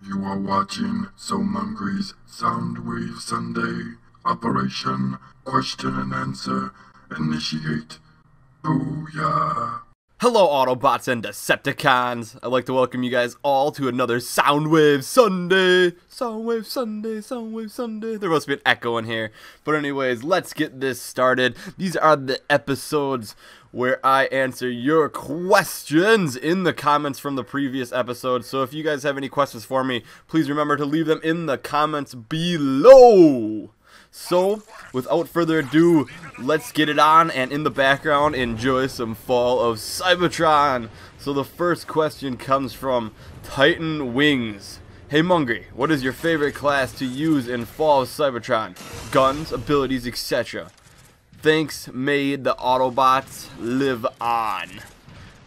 You are watching Soundwave's Soundwave Sunday. Operation Question and Answer. Initiate. Booyah. Hello Autobots and Decepticons! I'd like to welcome you guys all to another Soundwave Sunday! Soundwave Sunday, Soundwave Sunday. There must be an echo in here. But anyways, let's get this started. These are the episodes where I answer your questions in the comments from the previous episode. So if you guys have any questions for me, please remember to leave them in the comments below. So, without further ado, let's get it on, and in the background, enjoy some Fall of Cybertron. So the first question comes from Titan Wings. Hey Mungry, what is your favorite class to use in Fall of Cybertron? Guns, abilities, etc. Thanks, may the Autobots live on.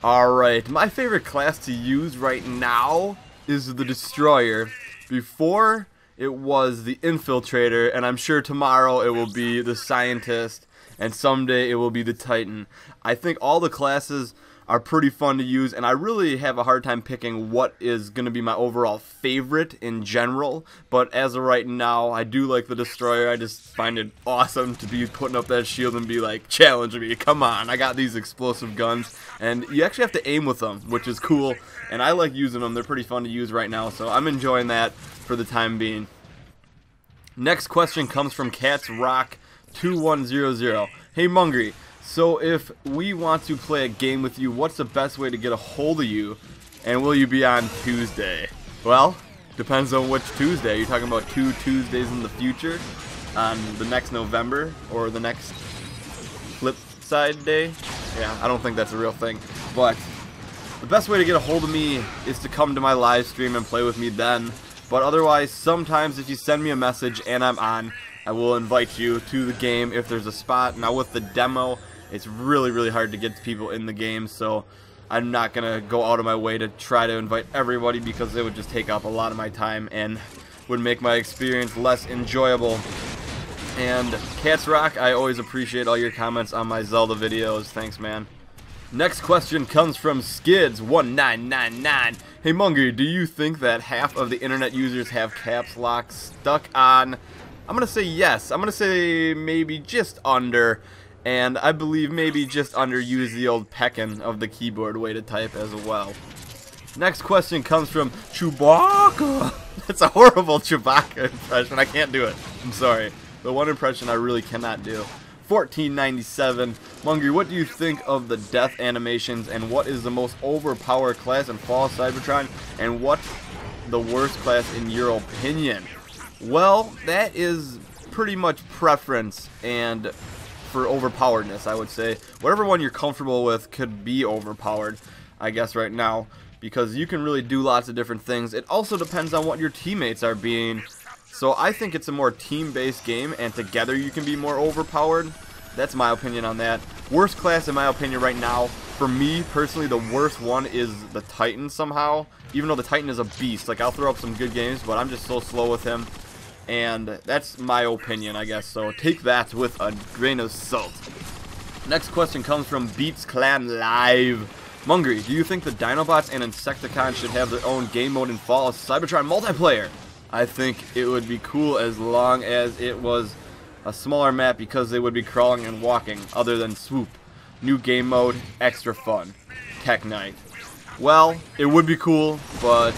Alright, my favorite class to use right now is the Destroyer. Before, it was the Infiltrator, and I'm sure tomorrow it will be the Scientist, and someday it will be the Titan. I think all the classes are pretty fun to use, and I really have a hard time picking what is going to be my overall favorite in general, but as of right now, I do like the Destroyer. I just find it awesome to be putting up that shield and be like, challenge me, come on, I got these explosive guns, and you actually have to aim with them, which is cool, and I like using them. They're pretty fun to use right now, so I'm enjoying that for the time being. Next question comes from Cats Rock 2100. Hey Mungry, so if we want to play a game with you, what's the best way to get a hold of you, and will you be on Tuesday? Well, depends on which Tuesday. You're talking about 2 Tuesdays in the future, on the next November, or the next flip side day? Yeah, I don't think that's a real thing, but the best way to get a hold of me is to come to my live stream and play with me then. But otherwise, sometimes if you send me a message and I'm on, I will invite you to the game if there's a spot. Now with the demo, it's really hard to get people in the game, so I'm not going to go out of my way to try to invite everybody because it would just take up a lot of my time and would make my experience less enjoyable. And Cats Rock, I always appreciate all your comments on my Zelda videos. Thanks, man. Next question comes from Skids1999. Hey Mungry, do you think that half of the internet users have caps lock stuck on? I'm going to say yes. I'm going to say maybe just under. And I believe maybe just under use the old peckin of the keyboard way to type as well. Next question comes from Chewbacca. That's a horrible Chewbacca impression. I can't do it. I'm sorry. The one impression I really cannot do. 1497. Mungry, what do you think of the death animations, and what is the most overpowered class in Fall of Cybertron, and what the worst class in your opinion? Well, that is pretty much preference, and for overpoweredness, I would say whatever one you're comfortable with could be overpowered, I guess, right now, because you can really do lots of different things. It also depends on what your teammates are being. So I think it's a more team-based game, and together you can be more overpowered. That's my opinion on that. Worst class, in my opinion, right now, for me, personally, the worst one is the Titan somehow. Even though the Titan is a beast. Like, I'll throw up some good games, but I'm just so slow with him. And that's my opinion, I guess. So take that with a grain of salt. Next question comes from Beats Clan Live. Mungry, do you think the Dinobots and Insecticons should have their own game mode in Fall of Cybertron multiplayer? I think it would be cool as long as it was a smaller map, because they would be crawling and walking, other than Swoop. New game mode, extra fun. Tech Night. Well, it would be cool, but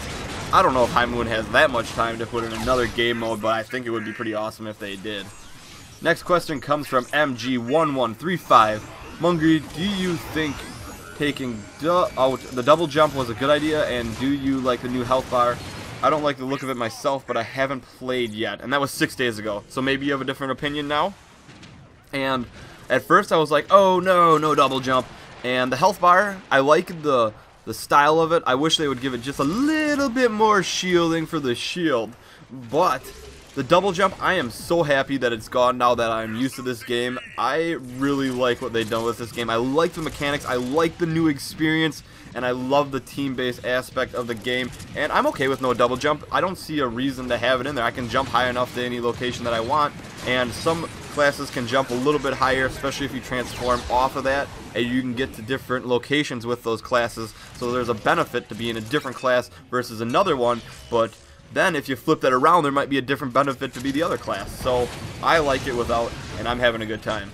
I don't know if High Moon has that much time to put in another game mode, but I think it would be pretty awesome if they did. Next question comes from MG1135. Mungry, do you think taking out the double jump was a good idea, and do you like the new health bar? I don't like the look of it myself, but I haven't played yet, and that was 6 days ago, so maybe you have a different opinion now? And at first I was like, oh no, no double jump, and the health bar, I like the style of it. I wish they would give it just a little bit more shielding for the shield, but the double jump, I am so happy that it's gone now that I'm used to this game. I really like what they've done with this game. I like the mechanics, I like the new experience, and I love the team-based aspect of the game, and I'm okay with no double jump. I don't see a reason to have it in there. I can jump high enough to any location that I want, and some classes can jump a little bit higher, especially if you transform off of that, and you can get to different locations with those classes, so there's a benefit to being a different class versus another one, but then if you flip that around, there might be a different benefit to be the other class. So I like it without, and I'm having a good time.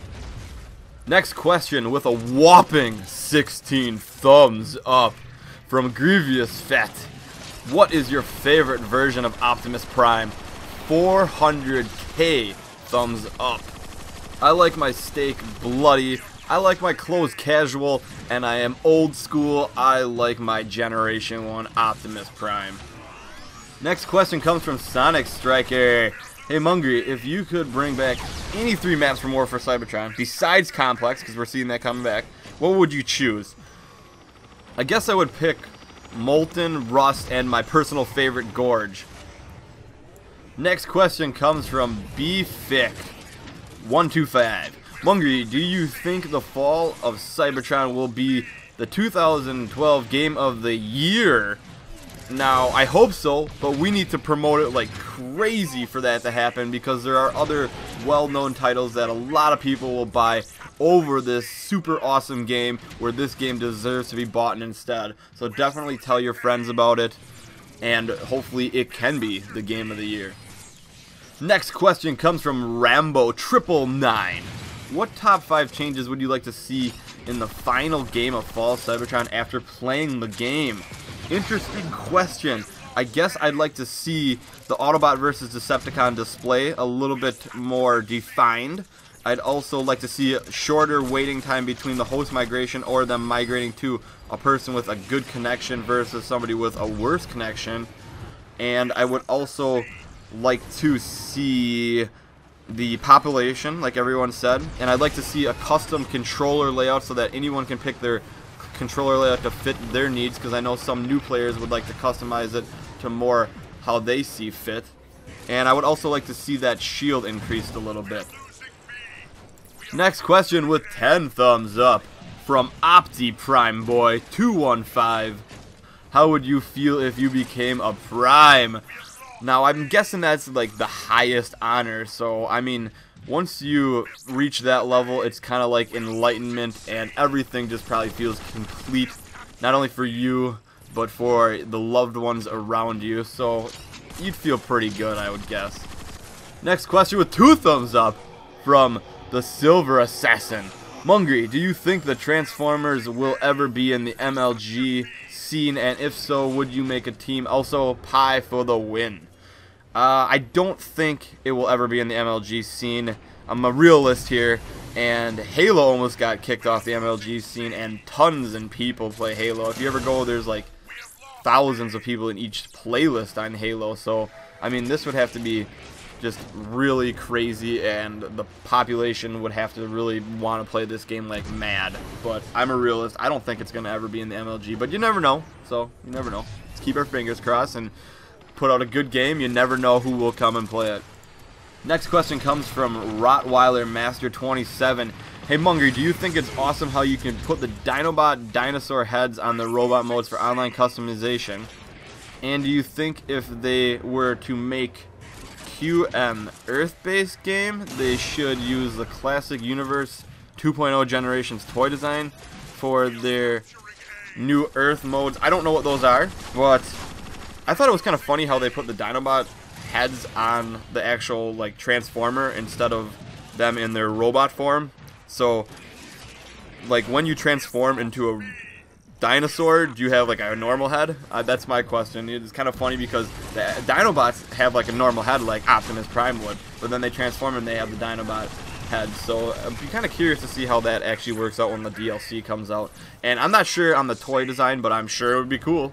Next question with a whopping 16 thumbs up from Grievous Fett. What is your favorite version of Optimus Prime? 400k thumbs up. I like my steak bloody, I like my clothes casual, and I am old school. I like my Generation 1 Optimus Prime. Next question comes from Sonic Striker. Hey Mungry, if you could bring back any 3 maps from War for Cybertron, besides Complex, because we're seeing that coming back, what would you choose? I guess I would pick Molten, Rust, and my personal favorite, Gorge. Next question comes from BFick125. Mungry, do you think the fall of Cybertron will be the 2012 Game of the Year? Now, I hope so, but we need to promote it like crazy for that to happen, because there are other well-known titles that a lot of people will buy over this super awesome game, where this game deserves to be bought instead. So definitely tell your friends about it, and hopefully it can be the Game of the Year. Next question comes from Rambo999. What top 5 changes would you like to see in the final game of Fall Cybertron after playing the game? Interesting question. I guess I'd like to see the Autobot versus Decepticon display a little bit more defined. I'd also like to see a shorter waiting time between the host migration or them migrating to a person with a good connection versus somebody with a worse connection. And I would also like to see the population, like everyone said, and I'd like to see a custom controller layout so that anyone can pick their controller layout to fit their needs, because I know some new players would like to customize it to more how they see fit. And I would also like to see that shield increased a little bit. Next question with 10 thumbs up from OptiPrimeBoy215. How would you feel if you became a Prime? Now, I'm guessing that's like the highest honor, so I mean, once you reach that level, it's kind of like enlightenment, and everything just probably feels complete, not only for you, but for the loved ones around you, so you'd feel pretty good, I would guess. Next question with 2 thumbs up from the Silver Assassin. Mungry, do you think the Transformers will ever be in the MLG scene, and if so, would you make a team? Also, Pi for the win. I don't think it will ever be in the MLG scene. I'm a realist here, and Halo almost got kicked off the MLG scene, and tons of people play Halo. If you ever go, there's like thousands of people in each playlist on Halo, so I mean, this would have to be just really crazy, and the population would have to really want to play this game like mad. But I'm a realist. I don't think it's going to ever be in the MLG, but you never know, so you never know. Let's keep our fingers crossed and put out a good game. You never know who will come and play it. Next question comes from Rottweiler Master 27. Hey Mungry, do you think it's awesome how you can put the Dinobot dinosaur heads on the robot modes for online customization? And do you think if they were to make QM Earth-based game, they should use the Classic Universe 2.0 Generations toy design for their new Earth modes? I don't know what those are, but I thought it was kind of funny how they put the Dinobot heads on the actual like Transformer instead of them in their robot form. So like when you transform into a dinosaur, do you have like a normal head? That's my question. It's kind of funny because the Dinobots have like a normal head like Optimus Prime would, but then they transform and they have the Dinobot head. So I'd be kind of curious to see how that actually works out when the DLC comes out. And I'm not sure on the toy design, but I'm sure it would be cool.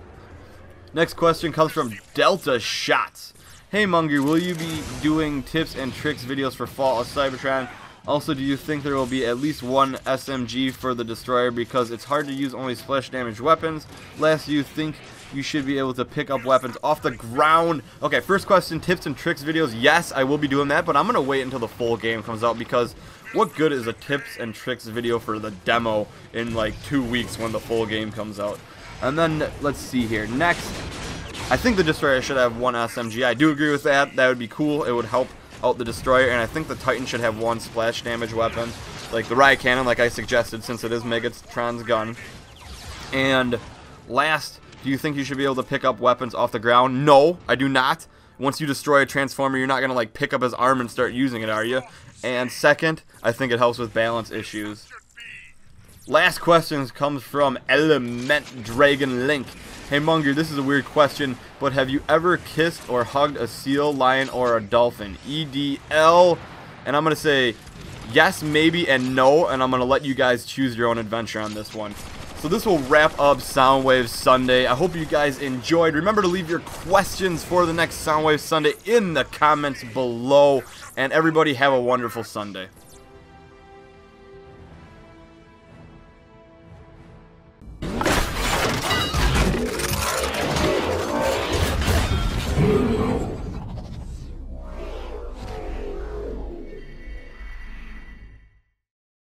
Next question comes from Delta Shots. Hey Mungry, will you be doing tips and tricks videos for Fall of Cybertron? Also, do you think there will be at least one SMG for the Destroyer, because it's hard to use only splash damage weapons? Last, do you think you should be able to pick up weapons off the ground? Okay, first question, tips and tricks videos. Yes, I will be doing that, but I'm going to wait until the full game comes out, because what good is a tips and tricks video for the demo in like 2 weeks when the full game comes out? And then, let's see here. Next, I think the Destroyer should have one SMG. I do agree with that. That would be cool. It would help out the Destroyer. And I think the Titan should have one splash damage weapon, like the riot cannon, like I suggested, since it is Megatron's gun. And last, Do you think you should be able to pick up weapons off the ground? No, I do not. Once you destroy a Transformer, you're not going to like pick up his arm and start using it, are you? And second, I think it helps with balance issues. Last question comes from Element Dragon Link. Hey Munger, this is a weird question, but have you ever kissed or hugged a seal, lion, or a dolphin? EDL. And I'm going to say yes, maybe, and no, and I'm going to let you guys choose your own adventure on this one. So this will wrap up Soundwave Sunday. I hope you guys enjoyed. Remember to leave your questions for the next Soundwave Sunday in the comments below. And everybody have a wonderful Sunday.